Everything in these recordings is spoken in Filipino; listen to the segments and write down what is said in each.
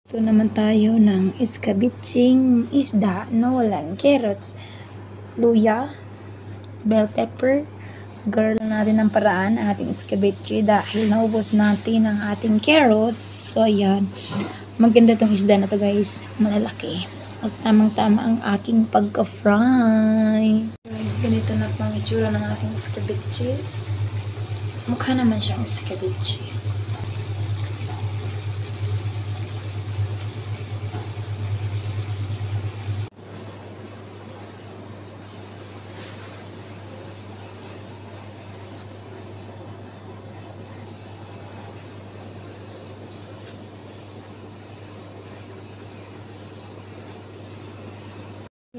So naman tayo ng iskabitsing isda na walang carrots, luya, bell pepper. Girl natin ng paraan ang ating iskabitsi dahil naubos natin ang ating carrots. So ayan, maganda tong isda na to guys, malalaki. At tamang-tama ang aking pagka-fry. Guys, ganito na pang itsura ng ating iskabitsi. Mukha naman siyang iskabitsi.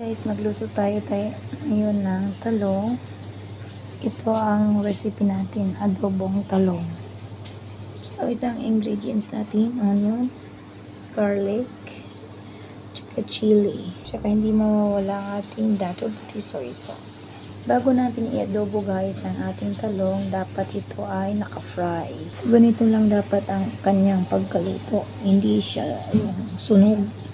Guys, magluto tayo ngayon ng talong. Ito ang recipe natin, adobong talong. So, ito ang ingredients natin, onion, garlic, tsaka chili. Tsaka hindi mawawala ang ating dato pati soy sauce. Bago natin i-adobo guys ang ating talong, dapat ito ay naka-fry. So, ganito lang dapat ang kanyang pagkaluto. Hindi siya yung sunog.